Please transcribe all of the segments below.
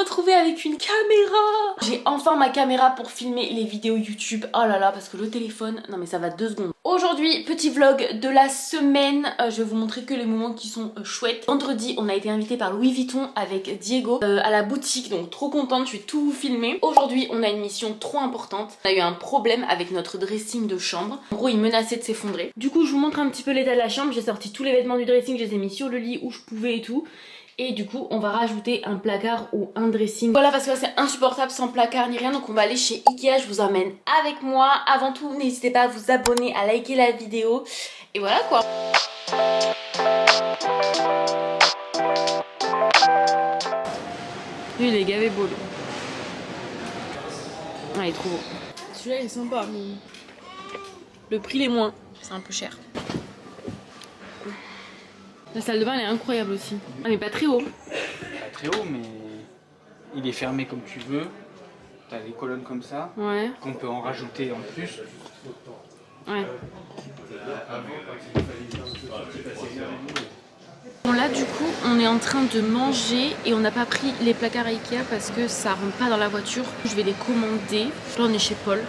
retrouvée avec une caméra. J'ai enfin ma caméra pour filmer les vidéos YouTube. Oh là là, parce que le téléphone, non mais ça va 2 secondes. Aujourd'hui, petit vlog de la semaine. Je vais vous montrer que les moments qui sont chouettes. Vendredi, on a été invité par Louis Vuitton avec Diego à la boutique, donc trop contente, je vais tout vous filmer. Aujourd'hui, on a une mission trop importante. On a eu un problème avec notre dressing de chambre. En gros, il menaçait de s'effondrer. Du coup, je vous montre un petit peu l'état de la chambre. J'ai sorti tous les vêtements du dressing, je les ai mis sur le lit où je pouvais et tout. Et du coup on va rajouter un placard ou un dressing. Voilà, parce que là c'est insupportable sans placard ni rien. Donc on va aller chez Ikea, je vous emmène avec moi. Avant tout n'hésitez pas à vous abonner, à liker la vidéo. Et voilà quoi. Lui il est gavé beau lui. Ah, il est trop beau. Celui-là il est sympa mais le prix est moins, c'est un peu cher. La salle de bain elle est incroyable aussi. Ah mais pas très haut. Pas très haut mais il est fermé comme tu veux. T'as des colonnes comme ça. Ouais. Qu'on peut en rajouter en plus. Ouais. Bon là du coup on est en train de manger et on n'a pas pris les placards Ikea parce que ça rentre pas dans la voiture. Je vais les commander. Là on est chez Paul.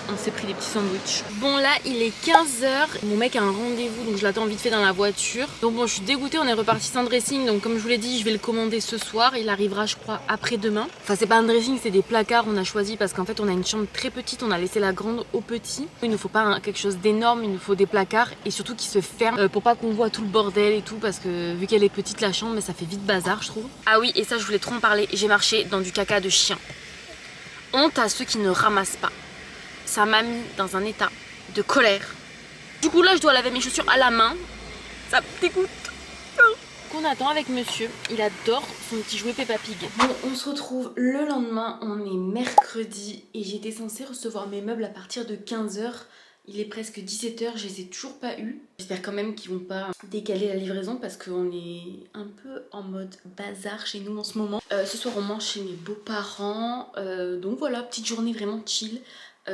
On s'est pris des petits sandwichs. Bon là il est 15 h. Mon mec a un rendez-vous donc je l'attends vite fait dans la voiture. Donc bon je suis dégoûtée, on est reparti sans dressing. Donc comme je vous l'ai dit je vais le commander ce soir. Il arrivera je crois après-demain. Enfin c'est pas un dressing, c'est des placards. On a choisi parce qu'en fait on a une chambre très petite. On a laissé la grande au petit. Il ne faut pas quelque chose d'énorme, il nous faut des placards. Et surtout qui se ferment pour pas qu'on voit tout le bordel et tout. Parce que vu qu'elle est petite la chambre, mais ça fait vite bazar je trouve. Ah oui et ça je voulais trop en parler. J'ai marché dans du caca de chien. Honte à ceux qui ne ramassent pas. Ça m'a mis dans un état de colère. Du coup là je dois laver mes chaussures à la main. Ça me dégoûte. Qu'on attend avec monsieur. Il adore son petit jouet Peppa Pig. Bon on se retrouve le lendemain. On est mercredi. Et j'étais censée recevoir mes meubles à partir de 15 h. Il est presque 17 h. Je les ai toujours pas eu. J'espère quand même qu'ils vont pas décaler la livraison. Parce qu'on est un peu en mode bazar chez nous en ce moment. Ce soir on mange chez mes beaux-parents. Donc voilà, petite journée vraiment chill.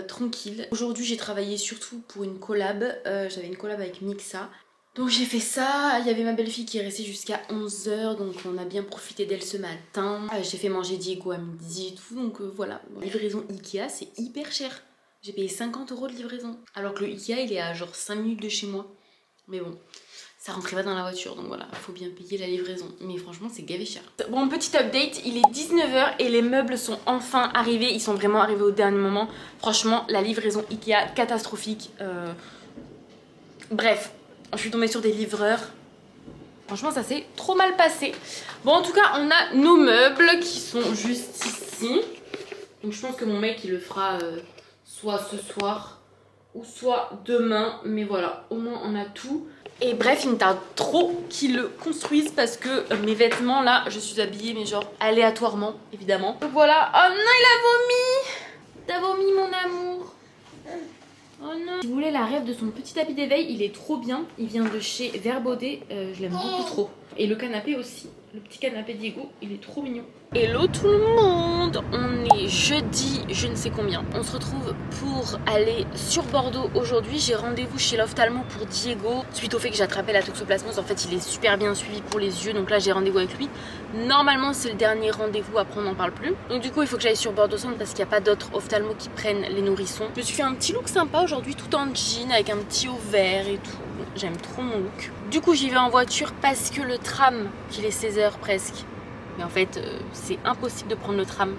Tranquille. Aujourd'hui j'ai travaillé surtout pour une collab. J'avais une collab avec Mixa. Donc j'ai fait ça. Il y avait ma belle-fille qui est restée jusqu'à 11 h. Donc on a bien profité d'elle ce matin. J'ai fait manger Diego à midi et tout. Donc voilà. Livraison Ikea c'est hyper cher. J'ai payé 50 € de livraison. Alors que le Ikea il est à genre 5 minutes de chez moi. Mais bon. Ça rentrait pas dans la voiture, donc voilà, faut bien payer la livraison. Mais franchement, c'est gavé cher. Bon, petit update, il est 19 h et les meubles sont enfin arrivés. Ils sont vraiment arrivés au dernier moment. Franchement, la livraison Ikea, catastrophique. Bref, je suis tombée sur des livreurs. Franchement, ça s'est trop mal passé. Bon, en tout cas, on a nos meubles qui sont juste ici. Donc je pense que mon mec, il le fera soit ce soir ou soit demain. Mais voilà, au moins on a tout. Et bref, il me tarde trop qu'ils le construisent parce que mes vêtements là, je suis habillée mais genre aléatoirement évidemment. Donc voilà, oh non il a vomi. T'as vomi mon amour. Oh non. Si vous voulez la rêve de son petit tapis d'éveil, il est trop bien. Il vient de chez Verbaudet, je l'aime beaucoup trop. Et le canapé aussi, le petit canapé Diego, il est trop mignon. Hello tout le monde, on est jeudi je ne sais combien. On se retrouve pour aller sur Bordeaux aujourd'hui. J'ai rendez-vous chez l'ophtalmo pour Diego. Suite au fait que j'ai attrapé la toxoplasmose, en fait il est super bien suivi pour les yeux. Donc là j'ai rendez-vous avec lui. Normalement c'est le dernier rendez-vous, après on n'en parle plus. Donc du coup il faut que j'aille sur Bordeaux Centre parce qu'il n'y a pas d'autres ophtalmos qui prennent les nourrissons. Je me suis fait un petit look sympa aujourd'hui, tout en jean avec un petit haut vert et tout. J'aime trop mon look. Du coup j'y vais en voiture parce que le tram, qu'il est 16 h presque. Mais en fait, c'est impossible de prendre le tram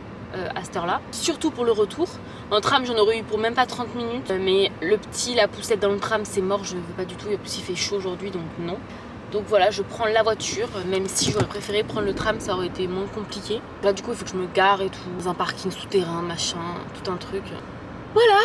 à cette heure-là. Surtout pour le retour. En tram, j'en aurais eu pour même pas 30 minutes. Mais le petit, la poussette dans le tram, c'est mort. Je veux pas du tout. Et en plus, il fait chaud aujourd'hui, donc non. Donc voilà, je prends la voiture. Même si j'aurais préféré prendre le tram, ça aurait été moins compliqué. Là, du coup, il faut que je me gare et tout. Dans un parking souterrain, machin, tout un truc. Voilà.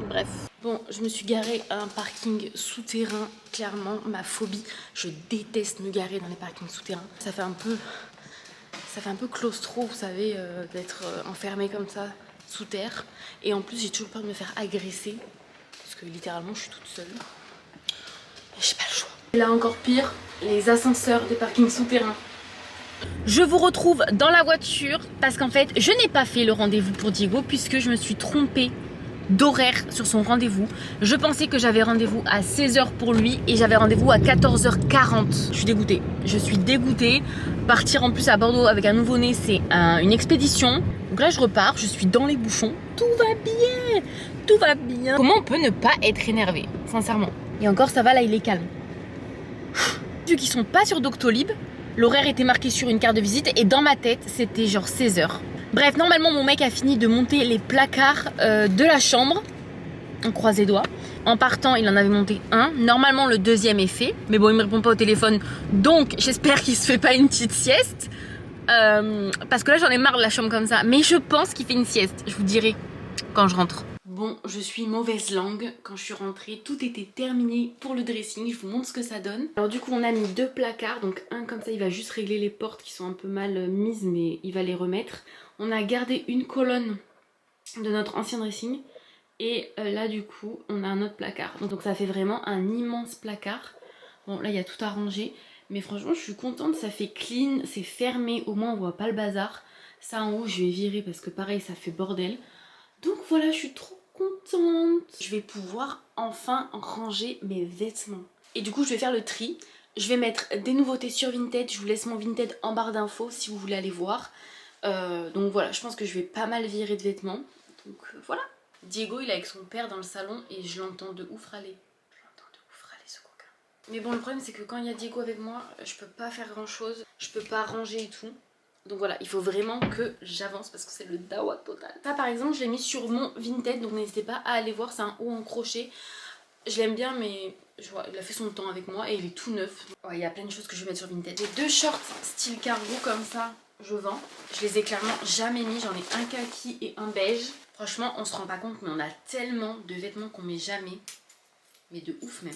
Bref. Bon, je me suis garée à un parking souterrain. Clairement, ma phobie. Je déteste me garer dans les parkings souterrains. Ça fait un peu claustro, vous savez, d'être enfermée comme ça, sous terre. Et en plus, j'ai toujours peur de me faire agresser. Parce que littéralement, je suis toute seule. Et j'ai pas le choix. Et là, encore pire, les ascenseurs des parkings souterrains. Je vous retrouve dans la voiture parce qu'en fait, je n'ai pas fait le rendez-vous pour Diego puisque je me suis trompée d'horaire sur son rendez-vous. Je pensais que j'avais rendez-vous à 16h pour lui et j'avais rendez-vous à 14h40. Je suis dégoûtée. Je suis dégoûtée. Partir en plus à Bordeaux avec un nouveau-né, c'est une expédition. Donc là, je repars. Je suis dans les bouchons. Tout va bien. Tout va bien. Comment on peut ne pas être énervé, sincèrement? Et encore, ça va, là, il est calme. Vu qu'ils sont pas sur Doctolib, l'horaire était marqué sur une carte de visite et dans ma tête, c'était genre 16h. Bref, normalement, mon mec a fini de monter les placards de la chambre. On croise les doigts. En partant, il en avait monté un. Normalement, le deuxième est fait. Mais bon, il me répond pas au téléphone. Donc, j'espère qu'il se fait pas une petite sieste. Parce que là, j'en ai marre de la chambre comme ça. Mais je pense qu'il fait une sieste. Je vous dirai quand je rentre. Bon, je suis mauvaise langue. Quand je suis rentrée, tout était terminé pour le dressing. Je vous montre ce que ça donne. Alors du coup, on a mis 2 placards. Donc un comme ça, il va juste régler les portes qui sont un peu mal mises, mais il va les remettre. On a gardé une colonne de notre ancien dressing. Et là, du coup, on a un autre placard. Donc ça fait vraiment un immense placard. Bon, là, il y a tout à ranger. Mais franchement, je suis contente. Ça fait clean, c'est fermé. Au moins, on voit pas le bazar. Ça, en haut, je vais virer parce que pareil, ça fait bordel. Donc voilà, je suis trop contente. Je vais pouvoir enfin ranger mes vêtements. Et du coup, je vais faire le tri. Je vais mettre des nouveautés sur Vinted. Je vous laisse mon Vinted en barre d'infos si vous voulez aller voir. Donc voilà, je pense que je vais pas mal virer de vêtements. Donc voilà. Diego, il est avec son père dans le salon et je l'entends de ouf râler. Je l'entends de ouf râler, ce coquin. Mais bon, le problème, c'est que quand il y a Diego avec moi, je peux pas faire grand chose. Je peux pas ranger et tout. Donc voilà, il faut vraiment que j'avance parce que c'est le dawa total. Ça par exemple, je l'ai mis sur mon Vinted, donc n'hésitez pas à aller voir, c'est un haut en crochet. Je l'aime bien, mais je vois, il a fait son temps avec moi et il est tout neuf. Ouais, il y a plein de choses que je vais mettre sur Vinted. J'ai 2 shorts style cargo comme ça, je vends. Je les ai clairement jamais mis, j'en ai un kaki et un beige. Franchement, on se rend pas compte, mais on a tellement de vêtements qu'on met jamais. Mais de ouf même.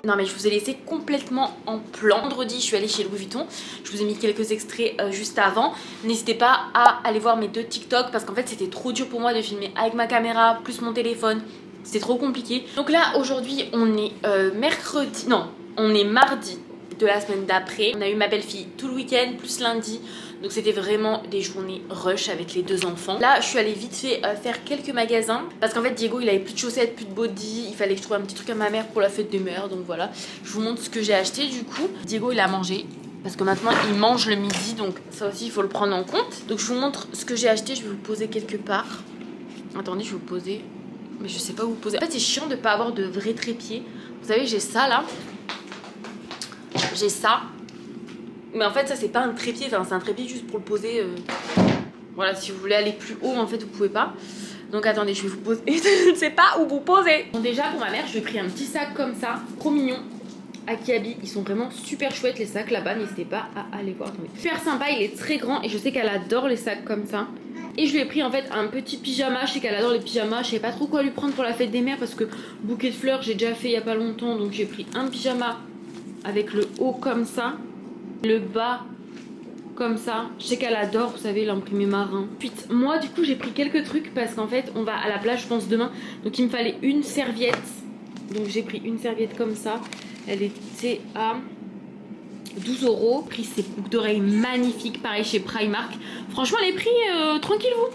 Non mais je vous ai laissé complètement en plan. Vendredi, je suis allée chez Louis Vuitton. Je vous ai mis quelques extraits juste avant. N'hésitez pas à aller voir mes 2 TikTok parce qu'en fait c'était trop dur pour moi de filmer avec ma caméra plus mon téléphone. C'était trop compliqué. Donc là aujourd'hui on est mercredi, non on est mardi de la semaine d'après. On a eu ma belle-fille tout le week-end plus lundi. Donc c'était vraiment des journées rush avec les 2 enfants. Là je suis allée vite fait faire quelques magasins. Parce qu'en fait Diego il avait plus de chaussettes, plus de body. Il fallait que je trouve un petit truc à ma mère pour la fête des mères. Donc voilà, je vous montre ce que j'ai acheté du coup. Diego il a mangé. Parce que maintenant il mange le midi. Donc ça aussi il faut le prendre en compte. Donc je vous montre ce que j'ai acheté. Je vais vous poser quelque part. Attendez, je vais vous poser. Mais je sais pas où vous poser. En fait c'est chiant de pas avoir de vrai trépied. Vous savez j'ai ça là. J'ai ça. Mais en fait ça c'est pas un trépied, enfin c'est un trépied juste pour le poser. Voilà, si vous voulez aller plus haut en fait vous pouvez pas. Donc attendez, je vais vous poser. Je ne sais pas où vous poser. Bon, déjà pour ma mère je lui ai pris un petit sac comme ça, trop mignon. À Kiabi, ils sont vraiment super chouettes les sacs là-bas, n'hésitez pas à aller voir. Attendez. Super sympa, il est très grand et je sais qu'elle adore les sacs comme ça. Et je lui ai pris en fait un petit pyjama, je sais qu'elle adore les pyjamas, je sais pas trop quoi lui prendre pour la fête des mères parce que bouquet de fleurs j'ai déjà fait il y a pas longtemps. Donc j'ai pris un pyjama avec le haut comme ça. Le bas comme ça, je sais qu'elle adore, vous savez, l'imprimé marin. Ensuite, moi du coup j'ai pris quelques trucs parce qu'en fait on va à la plage je pense demain. Donc il me fallait une serviette. Donc j'ai pris une serviette comme ça. Elle était à 12 €. Pris ces boucles d'oreilles magnifiques, pareil chez Primark. Franchement les prix, tranquille vous.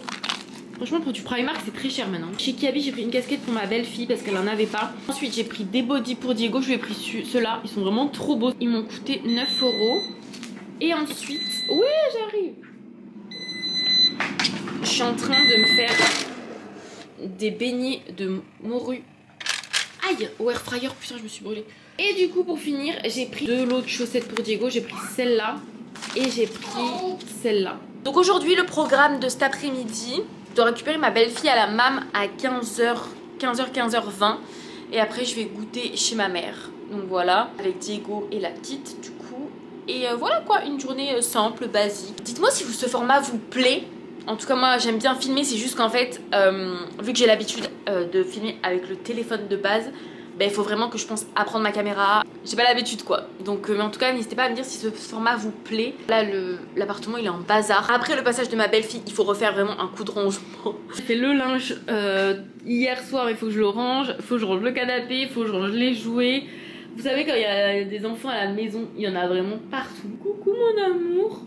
Franchement pour du Primark c'est très cher maintenant. Chez Kiabi j'ai pris une casquette pour ma belle-fille parce qu'elle en avait pas. Ensuite j'ai pris des bodys pour Diego, je lui ai pris ceux-là, ils sont vraiment trop beaux. Ils m'ont coûté 9 €. Et ensuite, oui j'arrive. Je suis en train de me faire des beignets de morue. Aïe, au air fryer, putain je me suis brûlée. Et du coup pour finir j'ai pris de l'autre chaussette pour Diego, j'ai pris celle-là et j'ai pris celle-là. Donc aujourd'hui le programme de cet après-midi, je dois récupérer ma belle-fille à la MAM à 15h20 et après je vais goûter chez ma mère. Donc voilà, avec Diego et la petite du coup. Et voilà quoi, une journée simple, basique. Dites-moi si ce format vous plaît. En tout cas moi j'aime bien filmer, c'est juste qu'en fait vu que j'ai l'habitude de filmer avec le téléphone de base, ben, il faut vraiment que je pense à prendre ma caméra. J'ai pas l'habitude quoi. Donc mais en tout cas n'hésitez pas à me dire si ce format vous plaît. Là l'appartement il est en bazar. Après le passage de ma belle-fille, il faut refaire vraiment un coup de rangement. J'ai fait le linge hier soir, il faut que je le range. Il faut que je range le canapé, il faut que je range les jouets. Vous savez quand il y a des enfants à la maison, il y en a vraiment partout. Coucou mon amour.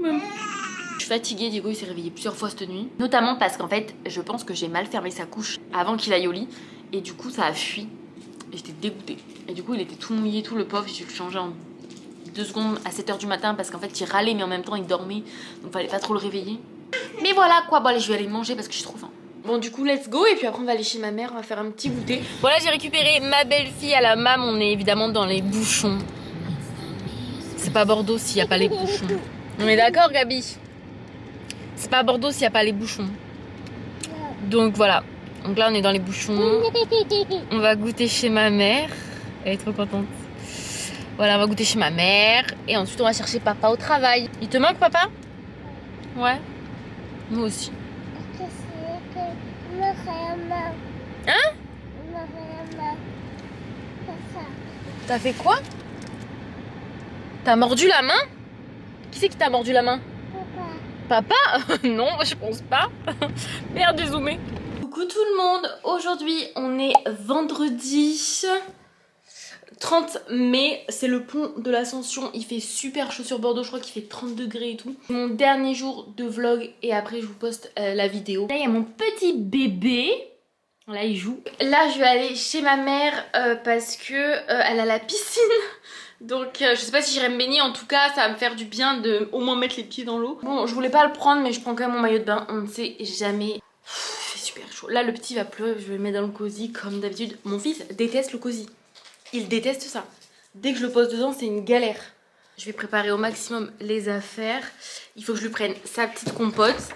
Je suis fatiguée, Diego il s'est réveillé plusieurs fois cette nuit. Notamment parce qu'en fait je pense que j'ai mal fermé sa couche avant qu'il aille au lit. Et du coup ça a fui. Et j'étais dégoûtée. Et du coup il était tout mouillé, tout le pauvre. J'ai dû le changer en 2 secondes à 7 h du matin parce qu'en fait il râlait mais en même temps il dormait. Donc fallait pas trop le réveiller. Mais voilà quoi, bon allez je vais aller manger parce que j'ai trop faim. Bon du coup let's go et puis après on va aller chez ma mère, on va faire un petit goûter. Voilà j'ai récupéré ma belle-fille à la mam, on est évidemment dans les bouchons. C'est pas Bordeaux s'il n'y a pas les bouchons. On est d'accord Gabi? C'est pas Bordeaux s'il n'y a pas les bouchons. Donc voilà. Donc là on est dans les bouchons. On va goûter chez ma mère. Elle est trop contente. Voilà on va goûter chez ma mère. Et ensuite on va chercher papa au travail. Il te manque papa? Ouais. Nous aussi. Hein? T'as fait quoi? T'as mordu la main? Qui c'est qui t'a mordu la main? Papa? Non, je pense pas. Merde, j'ai zoomé. Coucou tout le monde. Aujourd'hui, on est vendredi 30 mai. C'est le pont de l'Ascension. Il fait super chaud sur Bordeaux. Je crois qu'il fait 30 degrés et tout. C'est mon dernier jour de vlog et après, je vous poste la vidéo. Là, il y a mon petit bébé. Là, il joue. Là, je vais aller chez ma mère parce que elle a la piscine. Donc je sais pas si j'irai me baigner, en tout cas ça va me faire du bien de au moins mettre les pieds dans l'eau. Bon je voulais pas le prendre mais je prends quand même mon maillot de bain, on ne sait jamais. Il fait super chaud. Là le petit va pleurer, je vais le mettre dans le cosy comme d'habitude. Mon fils déteste le cosy, il déteste ça. Dès que je le pose dedans c'est une galère. Je vais préparer au maximum les affaires. Il faut que je lui prenne sa petite compote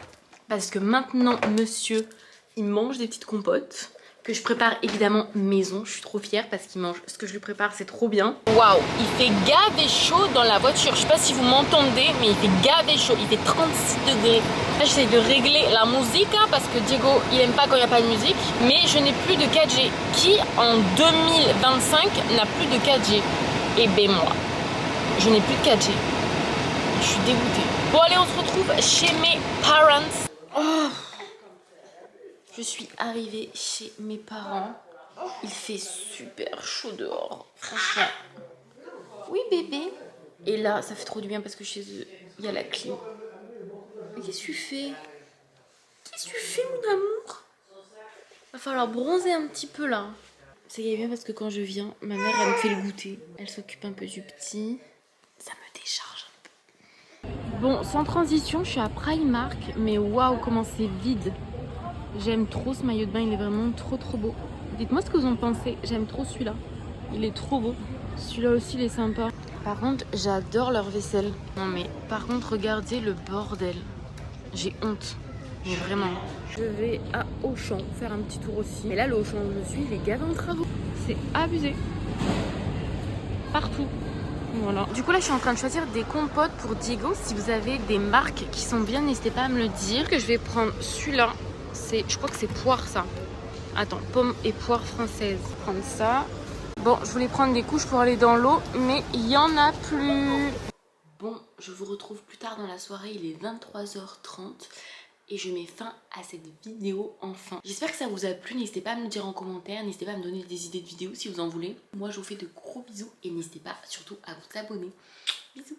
parce que maintenant monsieur il mange des petites compotes. Que je prépare évidemment maison, je suis trop fière parce qu'il mange ce que je lui prépare, c'est trop bien. Waouh, il fait gavé chaud dans la voiture, je sais pas si vous m'entendez mais il fait gavé chaud, il fait 36 degrés. Là j'essaie de régler la musique hein, parce que Diego il aime pas quand il n'y a pas de musique. Mais je n'ai plus de 4G. Qui en 2025 n'a plus de 4G? Eh ben moi, je n'ai plus de 4G. Je suis dégoûtée. Bon allez on se retrouve chez mes parents. Oh. Je suis arrivée chez mes parents. Il fait super chaud dehors. Franchement. Oui bébé. Et là, ça fait trop du bien parce que chez eux, il y a la clim. Mais qu'est-ce que tu fais? Qu'est-ce que tu fais mon amour? Va falloir bronzer un petit peu là. C'est bien parce que quand je viens, ma mère elle me fait le goûter. Elle s'occupe un peu du petit. Ça me décharge un peu. Bon, sans transition, je suis à Primark. Mais waouh, comment c'est vide. J'aime trop ce maillot de bain, il est vraiment trop beau. Dites-moi ce que vous en pensez, j'aime trop celui-là. Il est trop beau. Celui-là aussi il est sympa. Par contre, j'adore leur vaisselle. Non mais par contre, regardez le bordel. J'ai honte. Mais vraiment. Je vais à Auchan faire un petit tour aussi. Mais là, le Auchan où je suis, il est gavé en travaux. C'est abusé. Partout. Voilà. Du coup là je suis en train de choisir des compotes pour Diego. Si vous avez des marques qui sont bien, n'hésitez pas à me le dire. Que je vais prendre celui-là. Je crois que c'est poire ça. Attends, pomme et poire française. Je vais prendre ça. Bon, je voulais prendre des couches pour aller dans l'eau, mais il n'y en a plus. Bon, je vous retrouve plus tard dans la soirée. Il est 23h30 et je mets fin à cette vidéo enfin. J'espère que ça vous a plu. N'hésitez pas à me le dire en commentaire. N'hésitez pas à me donner des idées de vidéos si vous en voulez. Moi, je vous fais de gros bisous et n'hésitez pas surtout à vous abonner. Bisous.